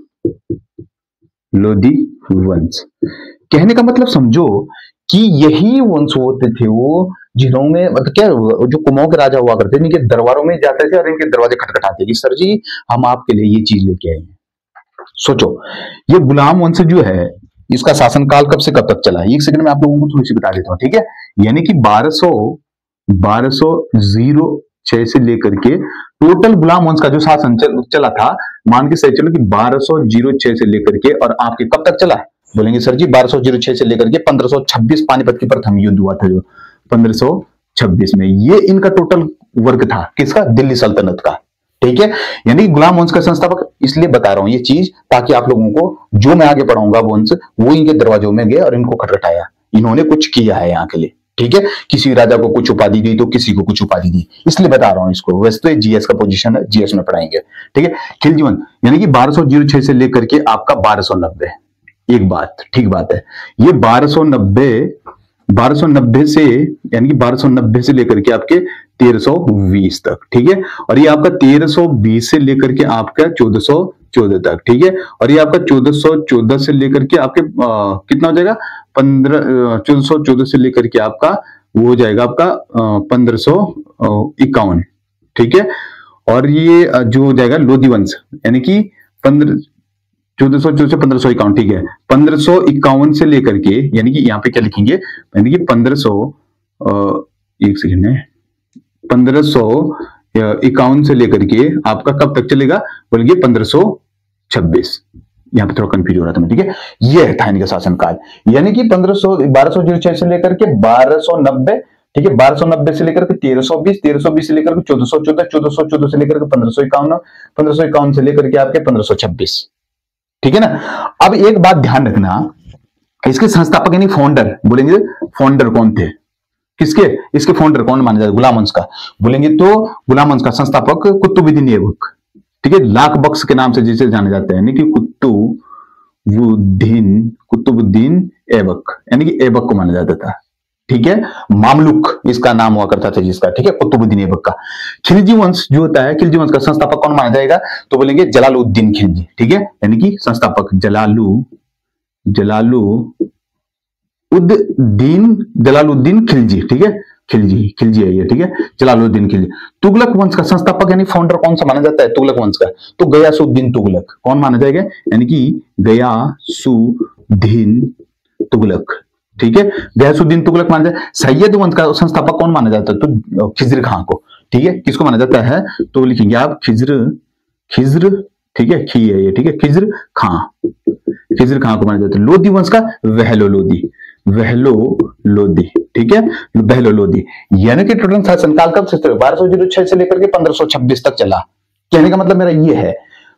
लोधी वंश। कहने का मतलब समझो कि यही वंश होते थे वो जिन्होंने मतलब क्या, जो कुमाऊं के राजा हुआ करते थे, इनके दरबारों में जाते थे और इनके दरवाजे खटखटाते कि सर जी हम आपके लिए ये चीज लेके आए हैं। सोचो, ये गुलाम वंश जो है इसका शासनकाल कब से कब तक चला है, एक सेकंड में आप लोगों को थोड़ी सी बता देता हूँ, ठीक है। यानी कि 1206 से लेकर के टोटल गुलाम वंश का जो शासन चला था, मान के सही चलो कि 1206 से लेकर के और आपके कब तक चला, बोलेंगे सर जी 1206 से लेकर के 1526 पानीपत की प्रथम युद्ध हुआ था जो 1526 में, ये इनका टोटल वर्ग था किसका, दिल्ली सल्तनत का, ठीक है। यानी गुलाम वंश का संस्थापक, इसलिए बता रहा हूं ये चीज ताकि आप लोगों को जो मैं आगे पढ़ाऊंगा वंश वो इनके दरवाजों में गए और इनको खटखटाया, इन्होंने कुछ किया है यहाँ के लिए, ठीक है। किसी राजा को कुछ उपाधि दी तो किसी को कुछ उपाधि दी, इसलिए बता रहा हूं इसको। वैसे तो जीएस का पोजीशन है, जीएस में पढ़ाएंगे, ठीक है। खिलजी वंश यानी कि 1206 से लेकर के आपका 1290, एक बात, ठीक बात है, ये 1290 से, यानी कि 1290 से लेकर के आपके 1320 तक, ठीक है। और ये आपका 1320 से लेकर के आपका 1414 तक, ठीक है। और ये आपका 1414 से लेकर के आपके कितना हो जाएगा, 1414 से लेकर के आपका वो हो जाएगा आपका 1551, ठीक है। और ये जो हो जाएगा लोधी वंश यानी कि 1414 से 1551, ठीक है। 1551 से लेकर के, यानी कि यहाँ पे क्या लिखेंगे, यानी कि 1551 से लेकर के आपका कब तक चलेगा, बोलिए 1526। यहाँ पे थोड़ा कंफ्यूज हो रहा था मैं, ठीक है। ये था इनका शासनकाल, यानी कि 1206 से लेकर के 1290, ठीक है। 1290 से लेकर के 1320, 1320 से लेकर के 1414, 1414 से लेकर के 1551, 1551 से लेकर के आपके 1526, ठीक है ना। अब एक बात ध्यान रखना, इसके संस्थापक यानी फाउंडर, बोलेंगे फाउंडर कौन थे, किसके, इसके फाउंडर कौन माना जाता है, गुलाम वंश का, बोलेंगे तो गुलाम वंश का संस्थापक कुतुबुद्दीन ऐबक, ठीक है, लाख बख्श के नाम से जिसे जाने जाते हैं, यानी कि कुतुबुद्दीन ऐबक, यानी कि ऐबक को माना जाता था, ठीक है। मामलुक इसका नाम हुआ करता था जिसका, ठीक है, कुतुबुद्दीन ऐबक का। खिलजी वंश जो होता है, खिलजी वंश का संस्थापक कौन माना जाएगा, तो बोलेंगे जलालुद्दीन खिलजी, ठीक है, यानी कि संस्थापक जलालुद्दीन खिलजी, ठीक है, खिलजी है ये, ठीक है, जलालुद्दीन खिलजी। तुगलक वंश का संस्थापक यानी फाउंडर कौन सा माना जाता है तुगलक वंश का, तो गयासुद्दीन तुगलक, कौन माना जाएगा, यानी कि गयासुद्दीन तुगलक, ठीक है, गयासुद्दीन तुगलक माना जाए। सैयद वंश का संस्थापक कौन माना जाता है, तो खिज्र खां को, ठीक है, किसको माना जाता है, तो लिखेंगे आप खिज्र, ठीक है, खी है ये, ठीक है, खिज्र खां को माना जाता है। लोधी वंश का वहलो लोधी, ठीक है, वहलो लोधी। यानी कि टोटल शासनकाल कब से 1206 से लेकर के 1526 तक चला, कहने का मतलब मेरा ये है।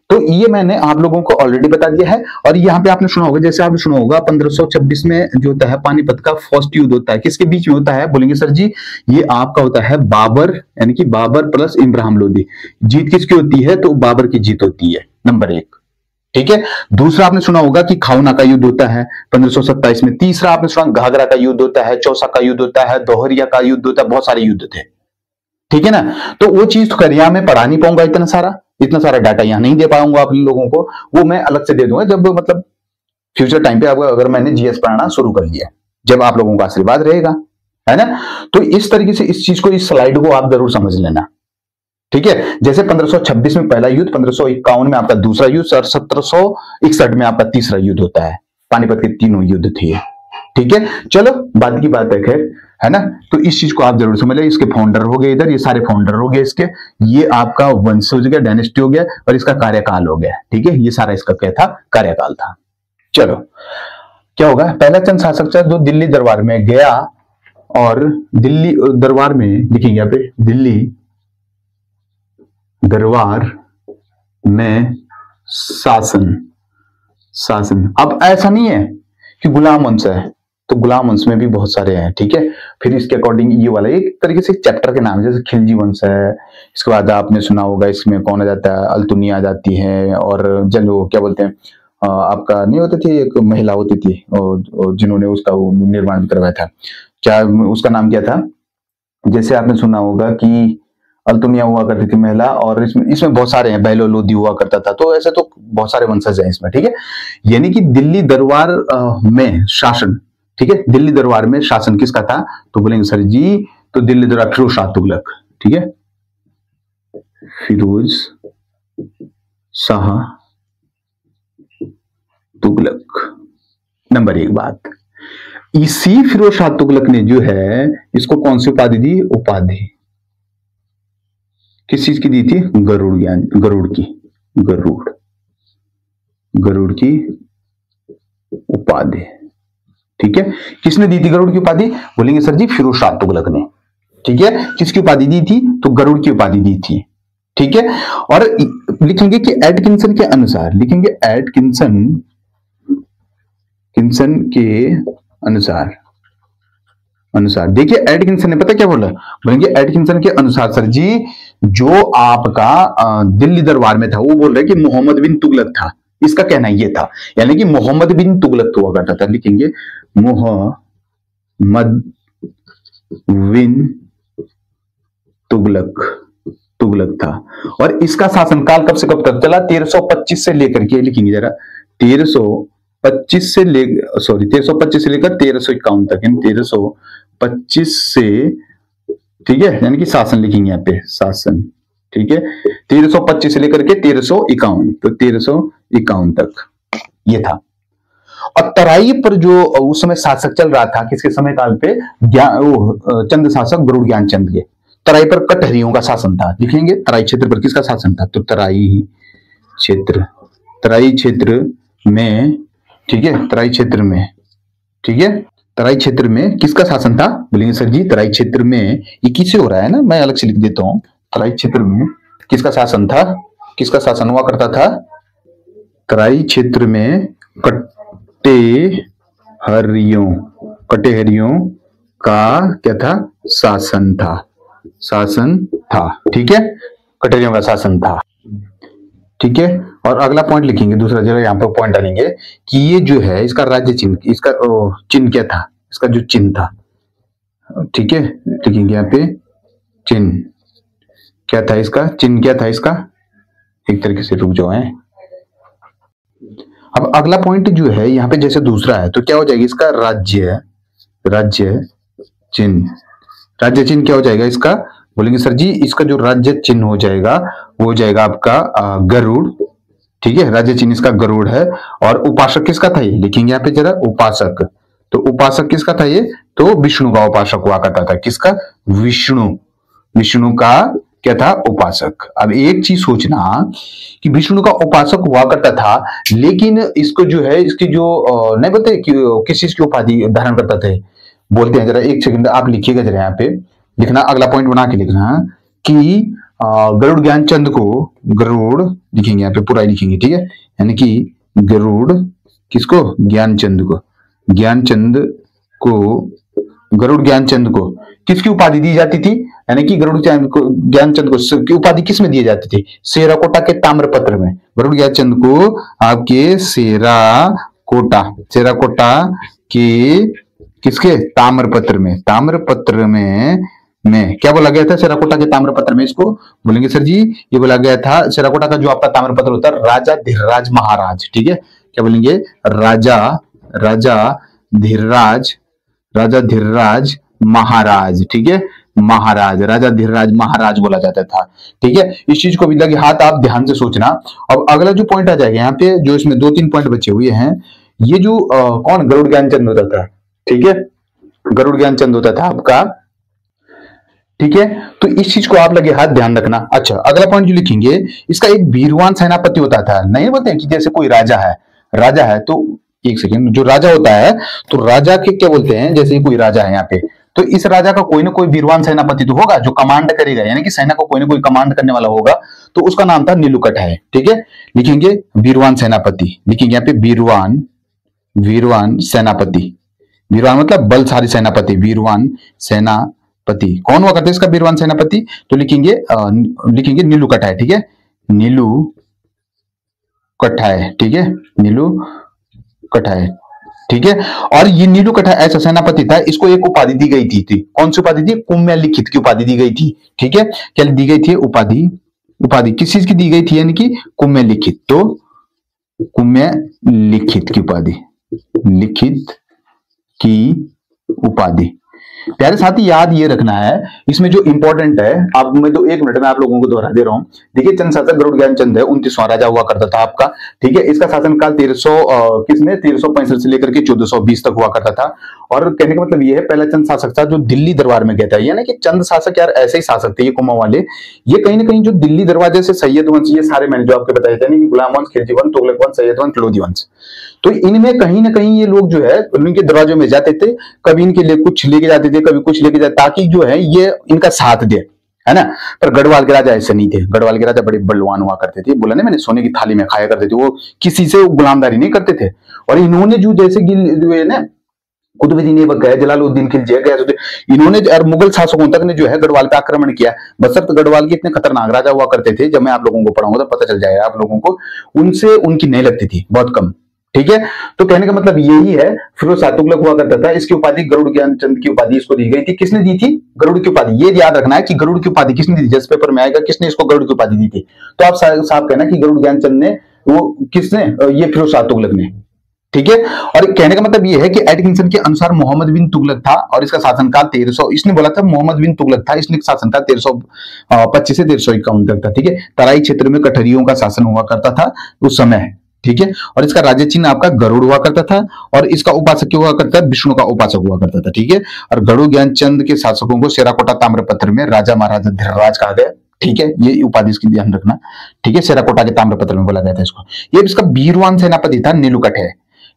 तो ये मैंने आप लोगों को ऑलरेडी बता दिया है। और यहाँ पे आपने सुना होगा, जैसे आपने सुना होगा 1526 में जो होता है पानीपत का फर्स्ट युद्ध होता है, किसके बीच में होता है, बोलेंगे सर जी ये आपका होता है बाबर, यानी कि बाबर प्लस इब्राहिम लोधी। जीत किसकी होती है, तो बाबर की जीत होती है, नंबर 1, ठीक है। दूसरा आपने सुना होगा कि खाउना का युद्ध होता है 1527 में। तीसरा आपने सुना घाघरा का युद्ध होता है, चौसा का युद्ध होता है, दोहरिया का युद्ध होता है, बहुत सारे युद्ध थे, ठीक है ना। तो वो चीज तो करिया में पढ़ा नहीं पाऊंगा, इतना सारा डाटा यहां नहीं दे पाऊंगा आप लोगों को, वो मैं अलग से दे दूंगा जब मतलब फ्यूचर टाइम पे अगर मैंने जीएस पढ़ाना शुरू कर लिया, जब आप लोगों का आशीर्वाद रहेगा, है ना। तो इस तरीके से इस चीज को, इस स्लाइड को आप जरूर समझ लेना, ठीक है। जैसे 1526 में पहला युद्ध, 1551 में आपका दूसरा युद्ध और 1761 में आपका तीसरा युद्ध होता है। पानीपत के तीनों युद्ध थे, ठीक है। चलो बात की बात है, खैर है ना। तो इस चीज को आप जरूर समझ लें। इसके फाउंडर हो गए, इधर ये सारे फाउंडर हो गए इसके, ये आपका वंश हो गया, डायनेस्टी हो गया, और इसका कार्यकाल हो गया। ठीक है, ये सारा इसका क्या था, कार्यकाल था। चलो क्या होगा, पहला चंद शासक था जो दिल्ली दरबार में गया, और दिल्ली दरबार में लिखेंगे यहाँ पे, दिल्ली दरबार में शासन। अब ऐसा नहीं है कि गुलाम वंश है, तो गुलाम वंश में भी बहुत सारे हैं। ठीक है, फिर इसके अकॉर्डिंग ये वाला एक तरीके से चैप्टर के नाम है, जैसे खिलजी वंश है। इसके बाद आपने सुना होगा इसमें कौन आ जाता है, अल्तुनी आ जाती है, और जो क्या बोलते हैं आपका नहीं होती थी, एक महिला होती थी और जिन्होंने उसका निर्माण करवाया था, क्या उसका नाम क्या था, जैसे आपने सुना होगा कि अल्तुनिया हुआ करती थी महिला, और इसमें बहुत सारे हैं, बैलो लोदी हुआ करता था। तो ऐसे तो बहुत सारे वंशज हैं इसमें। ठीक है, यानी कि दिल्ली दरबार में शासन, ठीक है, दिल्ली दरबार में शासन किसका था, तो बोलेंगे सर जी, तो दिल्ली दरबार फिरोज शाह तुगलक। ठीक है, फिरोज शाह तुगलक। नंबर एक बात, इसी फिरोज शाह तुगलक ने जो है इसको कौन सी उपाधि दी, उपाधि किस चीज की दी थी, गरुड़ ज्ञान, गरुड़ की उपाधि। ठीक है, किसने दी थी गरुड़ की उपाधि, बोलेंगे सर जी फिरोज शाह तुगलक ने। ठीक है, किसकी उपाधि दी थी, तो गरुड़ की उपाधि दी थी। ठीक है, और लिखेंगे कि एटकिंसन के अनुसार, लिखेंगे एटकिंसन के अनुसार देखिए एटकिंसन ने पता क्या बोला, बोलेंगे एटकिंसन के अनुसार सर जी जो आपका दिल्ली दरबार में था वो बोल रहे कि मोहम्मद बिन तुगलक था, इसका कहना ये था, यानी कि मोहम्मद बिन तुगलक तो हुआ करता था, लिखेंगे मोहम्मद बिन तुगलक था। और इसका शासनकाल कब से कब तक चला, 1325 से लेकर के, लिखेंगे जरा 1325 से लेकर 1351 तक, यानी 1325 से, ठीक है, यानी कि शासन लिखेंगे यहाँ पे शासन। ठीक है, 1325 से लेकर के 1351, तो 1351 तक ये था। और तराई पर जो उस समय शासक चल रहा था, किसके समय काल पे, चंद शासक गरुड़ ज्ञानचंद के, तराई पर कटहरियों का शासन था। लिखेंगे तराई क्षेत्र पर किसका शासन था, तो तराई क्षेत्र में, ठीक है, तराई क्षेत्र में, ठीक है, तराई क्षेत्र में किसका शासन था, बोलेंगे सर जी तराई क्षेत्र में, ये किससे हो रहा है ना, मैं अलग से लिख देता हूं, तराई क्षेत्र में किसका शासन था, किसका शासन हुआ करता था, तराई क्षेत्र में कटेहरियों का क्या था, शासन था। ठीक है, कटेहरियों का शासन था। ठीक है, और अगला पॉइंट लिखेंगे, दूसरा जगह यहाँ पर पॉइंट डालेंगे कि ये जो है इसका राज्य चिन्ह, इसका चिन्ह क्या था, इसका जो चिन्ह था, ठीक है, लिखेंगे यहाँ पे चिन्ह क्या था, इसका चिन्ह क्या था, इसका एक तरीके से रुक जाओ है। अब अगला पॉइंट जो है यहाँ पे जैसे दूसरा है, तो क्या हो जाएगा इसका राज्य चिन्ह क्या हो जाएगा इसका, बोलेंगे सर जी इसका जो राज्य चिन्ह हो जाएगा वो हो जाएगा आपका गरुड़। ठीक है, राज्य चिन्ह इसका गरुड़ है। और उपासक किसका था, ये लिखेंगे यहाँ पे जरा उपासक, तो उपासक किसका था ये, तो विष्णु का उपासक हुआ करता था, किसका, विष्णु का क्या था, उपासक। अब एक चीज सोचना कि विष्णु का उपासक हुआ करता था, लेकिन इसको जो है इसकी जो नहीं बोलते कि किस चीज की उपाधि धारण करता था, बोलते हैं, जरा एक सेकंड आप लिखिएगा जरा, यहाँ पे लिखना, अगला पॉइंट बना के लिखना कि गरुड़ ज्ञानचंद को, गरुड़ लिखेंगे यहाँ पे पूरा लिखेंगे, ठीक है, यानी कि गरुड़ किसको, गरुड़ ज्ञानचंद को किसकी उपाधि दी जाती थी, यानी कि गरुड़ ज्ञानचंद को उपाधि किस में दी जाती थी, सेराकोटा के ताम्रपत्र में। गरुड़ ज्ञानचंद को आपके सेराकोटा के किसके, ताम्रपत्र में क्या बोला गया था, सेराकोटा के ताम्रपत्र में, इसको बोलेंगे सर जी ये बोला गया था, सेराकोटा का जो आपका ताम्रपत्र होता है, राजा धीरराज महाराज, ठीक है, क्या बोलेंगे, राजा धीरराज महाराज, ठीक है, राजा धीरराज महाराज बोला जाता था। ठीक है, इस चीज को भी लगे हाथ आप ध्यान से सोचना। अब अगला जो पॉइंट आ जाएगा यहाँ पे, जो इसमें 2-3 पॉइंट बचे हुए हैं, ये जो कौन, गरुड़ ज्ञानचंद होता था, ठीक है, गरुड़ ज्ञानचंद होता था आपका, ठीक है। तो इस चीज को आप लगे हाथ ध्यान रखना। अच्छा, अगला पॉइंट जो लिखेंगे, इसका एक वीरवान सेनापति होता था। नहीं बोलते हैं कि जैसे कोई राजा है तो एक सेकेंड, जो राजा होता है तो राजा के क्या बोलते हैं, जैसे कोई राजा है यहाँ पे, तो इस राजा का कोई ना कोई वीरवान सेनापति तो होगा जो कमांड करेगा, यानी कि सेना को कोई ना कोई कमांड करने वाला होगा। तो उसका नाम था नीलूकठ है, ठीक है। लिखेंगे वीरवान सेनापति, लिखेंगे यहाँ पे वीरवान सेनापति। वीरवान मतलब बलशाली सेनापति, वीरवान सेनापति कौन हुआ करते इसका वीरवान सेनापति, तो लिखेंगे नीलूकठ है, ठीक है। नीलूकठ है, ठीक है, नीलूकठ है, ठीक है। और ये नीलूकठ ऐसा सेनापति था, इसको एक उपाधि दी गई थी। कौन सी उपाधि थी? कुम्य लिखित की उपाधि दी गई थी, ठीक है। क्या दी गई थी? उपाधि किस चीज की दी गई थी, यानी कि कुम्य लिखित। तो कुम्य लिखित की उपाधि, लिखित की उपाधि। प्यारे साथी याद ये रखना है, इसमें जो इंपॉर्टेंट है, आप मैं तो 1 मिनट में आप लोगों को दोहरा दे रहा हूं। देखिए, चंद शासक गरुड़ ज्ञानचंद है, 29वां राजा हुआ करता था आपका, ठीक है। इसका शासनकाल 1365 से लेकर के 1420 तक हुआ करता था। और कहने का मतलब ये है, पहला चंद शासक था जो दिल्ली दरबार में गया था। यानी कि चंद शासक यार ऐसे ही शासक थे ये कुमाऊं वाले, ये कहीं ना कहीं जो दिल्ली दरवाजे से सैयद वंश, ये सारे मैंने जो आपके बताए थे, गुलाम वंश, खिलजी वंश, तुगलक वंश, सैयद वंश, लोधी वंश, तो इनमें कहीं ना कहीं ये लोग जो है उनके दरवाजों में जाते थे, कभी इनके लिए कुछ लेके जाते थे, कभी कुछ लेके जाते, ताकि जो है ये इनका साथ दे, है ना। पर गढ़वाल के राजा ऐसे नहीं थे। गढ़वाल के राजा बड़े बलवान हुआ करते थे, बोला ना मैंने, सोने की थाली में खाया करते थे, वो किसी से गुलामदारी नहीं करते थे। और इन्होंने जो जैसे जो है ना, कुतुबुद्दीन ऐबक गए, जलालुद्दीन खिलजी गए, इन्होंने और मुगल शासकों तक ने जो है गढ़वाल पे आक्रमण किया। बशर्ते गढ़वाल के इतने खतरनाक राजा हुआ करते थे, जब मैं आप लोगों को पढ़ाऊंगा तो पता चल जाएगा आप लोगों को, उनसे उनकी नहीं लगती थी, बहुत कम, ठीक है। तो कहने का मतलब यही है, फिरोज शाह तुगलक हुआ करता था, इसकी उपाधि गरुड़ ज्ञानचंद की उपाधि इसको दी गई थी। किसने दी थी? गरुड़ की उपाधि। ये याद रखना है कि गरुड़ की उपाधि किसने दी थी, जस्ट पेपर में आएगा किसने इसको गरुड़ की उपाधि दी थी। तो आप साहब कहना कि गरुड़ ज्ञानचंद ने, वो किसने, ये फिरोज शाह तुगलक ने, ठीक है। और कहने का मतलब ये है कि एटकिंसन के अनुसार मोहम्मद बिन तुगलक था और इसका शासनकाल 1300, इसने बोला था मोहम्मद बिन तुगलक था, इसने शासनकाल 1325 से 1351 तक था, ठीक है। तराई क्षेत्र में कठरियों का शासन हुआ करता था उस समय, ठीक है। और इसका राज्य चिन्ह आपका गरुड़ हुआ करता था, और इसका उपासक क्या हुआ करता है? विष्णु का उपासक हुआ करता था, ठीक है। और गरुड़ ज्ञानचंद के शासकों को सेराकोटा ताम्रपत्र में राजा महाराजा धीरराज कहा गया, ठीक है। ये उपाधि इसकी ध्यान रखना, ठीक है। सेराकोटा के ताम्रपत्र में बोला गया था इसको। ये इसका वीरवान सेनापति था, नीलूकठ है,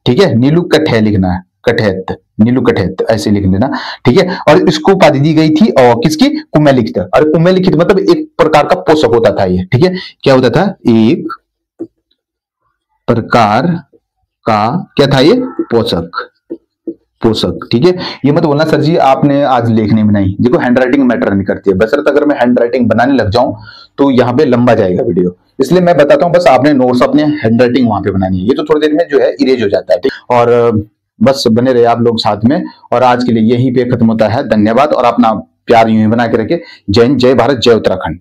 ठीक है। नीलूकठ है लिखना है, कठैत, नीलूकठ ऐसे लिख लेना, ठीक है। और इसको उपाधि दी गई थी और किसकी? कुम्य लिखित। और कुम्य लिखित मतलब एक प्रकार का पोषक होता था ये, ठीक है। क्या होता था? एक प्रकार का क्या था ये? पोषक, ठीक है। ये मत बोलना सर जी आपने आज लिखने में नहीं, देखो हैंड राइटिंग मैटर नहीं करती है, बशर्ते अगर मैं हैंड राइटिंग बनाने लग जाऊं तो यहाँ पे लंबा जाएगा वीडियो, इसलिए मैं बताता हूँ बस आपने नोट्स अपने हैंड राइटिंग वहां पे बनानी है। ये तो थोड़ी देर में जो है इरेज हो जाता है, ठीक। और बस बने रहे आप लोग साथ में, और आज के लिए यहीं पे खत्म होता है। धन्यवाद, और अपना प्यार यूं ही बना के रखे। जय हिंद, जय भारत, जय उत्तराखंड।